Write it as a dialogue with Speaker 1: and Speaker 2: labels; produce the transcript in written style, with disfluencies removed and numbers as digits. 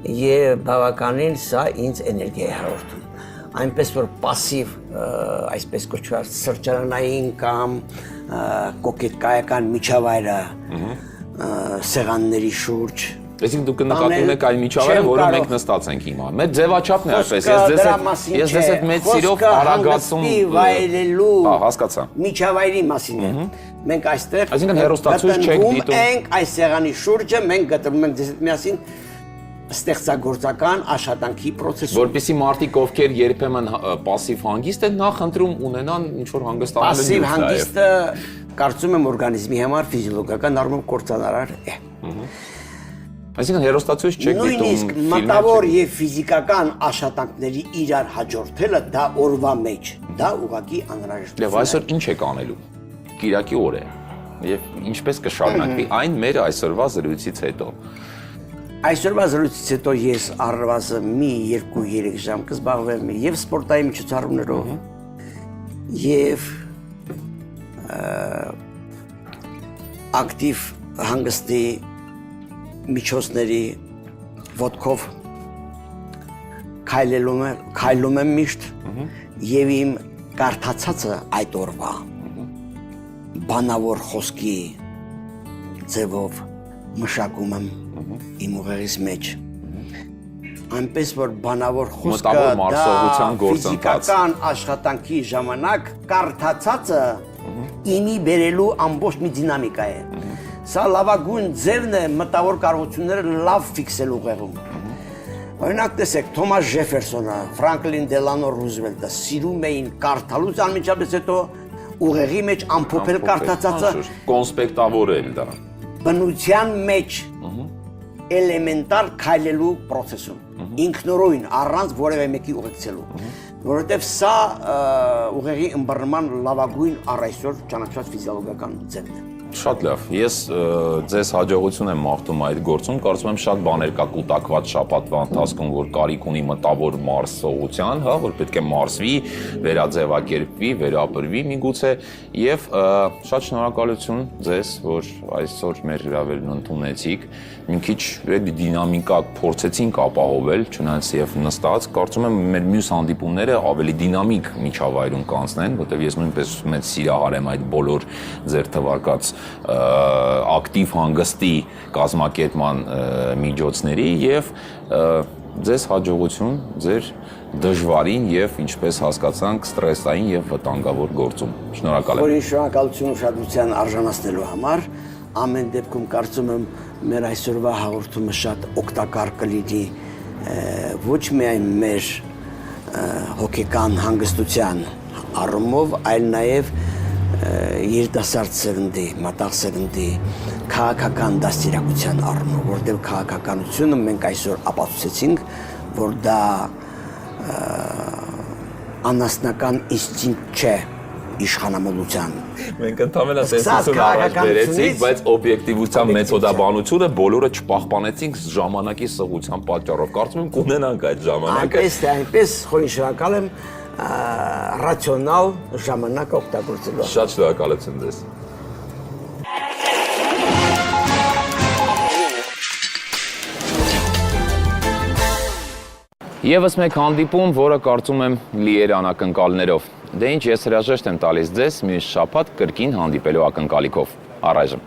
Speaker 1: եւ բավականին սա ինձ էներգիա է հաղորդում։ Այնպես որ пассив, այսպես կոչված սրճարանային կամ կոկետկայական միջավայրը սեղանների շուրջ
Speaker 2: Այսինքն դուք նկատում եք այն միջավայրը, որը մենք նստած ենք հիմա։ Մեր ձևաչափն է այսպես։ Ես ձեզ հետ մեծ սիրով արագացում
Speaker 1: վայելելու
Speaker 2: հասկացա։
Speaker 1: Միջավայրի մասին է։ Մենք այստեղ
Speaker 2: Այսինքն հեռուստացույց չեք դիտում։
Speaker 1: Ենք այս սեղանի շուրջը, մենք գտնվում ենք ձեզ հետ միասին ստեղծագործական աշխատանքի process-ում։
Speaker 2: Որպեսզի մարդիկ, ովքեր երբեմն пассив հանգիստ են, նախ ընտրում ունենան ինչ որ հանգստանալու
Speaker 1: Պասիվ հանգիստը կարծում եմ օրգանիզմի համար ֆիզիոլոգիական առումով կործանարար է։
Speaker 2: Այսինքն հեռուստացույց չեք դիտում։
Speaker 1: Նույնիսկ մտավոր եւ ֆիզիկական աշխատանքների իրար հաջորդելը դա օրվա մեջ, դա ուղղակի անհրաժեշտ է։
Speaker 2: Եվ այսօր ինչ եք անելու։ Կիրակի օր է։ Եվ ինչպես կշարունակվի այն մեր այսօրվա զրույցից հետո։
Speaker 1: Այսօրվա զրույցից հետո ես առավոտը մի 2-3 ժամ կզբաղվեմ եւ սպորտային միջոցառումներով եւ ակտիվ հանգստի միջոցների ոտքով քայլում եմ միշտ եւ իմ կարդացածը այդ օրվա բանավոր խոսքի ձևով մշակում եմ իմ ուղեղիս մեջ այնպես որ բանավոր խոսքը դա ֆիզիկական աշխատանքի ժամանակ կարդացածը իմի բերելու ամբողջ մի դինամիկա է Սա լավագույն ձևն է մտավոր կարողությունները լավ ֆիքսելու ուղեղում։ Օրինակ տեսեք, Թոմաս Ջեֆերսոնը, Ֆրանկլին Դելանո Ռուզվելտը սիրում էին կարդալուց անմիջապես հետո ուղեղի մեջ ամփոփել կարդացածը
Speaker 2: կոնսպեկտավորել դա։
Speaker 1: Բնության մեջ էլեմենտար քայլելու process-ում, ինքնորոյն առանց որևէ մեկի ուղեկցելու, որովհետև սա ուղեղի ըմբռնման լավագույն առ այսօր ճանաչված ֆիզիոլոգիական ձևն է։
Speaker 2: Շատ լավ։ Ես ձեզ հաջողություն եմ մաղթում այդ գործում, կարծում եմ շատ բաներ կա կուտակված շաբաթվա ընթացքում, որ կարիք ունի մտավոր մարսողության, հա, որ պետք է մարսվի, վերաձևակերպվի, վերապրվի միգուցե եւ շատ շնորհակալություն ձեզ, որ այսօր մեր հրավերն ընդունեցիք։ Մի քիչ դինամիկա փորձեցինք ապահովել, չնայած եւ նստած, կարծում եմ մեր մյուս հանդիպումները ավելի դինամիկ միջավայրում կանցնեն, որտեղ ես նույնպես մեծ սիրահար եմ այդ բոլոր ձեր թվարկած ակտիվ հանգստի կազմակերպման միջոցների եւ ձեզ հաջողություն ձեր դժվարին եւ ինչպես հասկացանք ստրեսային եւ վտանգավոր գործում։ Շնորհակալ եմ։
Speaker 1: Որին շնորհակալություն ուշադրության արժանացնելու համար ամեն դեպքում կարծում եմ մեր այսօրվա հաղորդումը շատ օգտակար կլինի ոչ միայն մեր հոգեկան հանգստության առումով, այլ նաեւ երիտասարդ սերնդի, մտաղ սերնդի քաղաքական դաստիարակության առումով, որտեղ քաղաքականությունը մենք այսօր ապացուցեցինք, որ դա անասնական ինստինկտ չէ իշխանամոլության։
Speaker 2: Մենք ընդհանրապես տեսություն առաջ բերեցինք, բայց օբյեկտիվության մեթոդաբանությունը բոլորը չպահպանեցինք ժամանակի սղության պատճառով։ Կարծում եմ կունենանք այդ ժամանակը։
Speaker 1: Այնպես խորին շնորհակալ եմ ռացիոնալ ժամանակ օգտագործելով։
Speaker 2: Շատ շնորհակալություն ձեզ։ Եվս մեկ հանդիպում, որը կարծում եմ լի էր անակնկալներով։ Դե ինչ, ես հրաժեշտ եմ տալիս ձեզ մյուս շաբաթ կրկին հանդիպելու ակնկալիքով։ Առայժմ։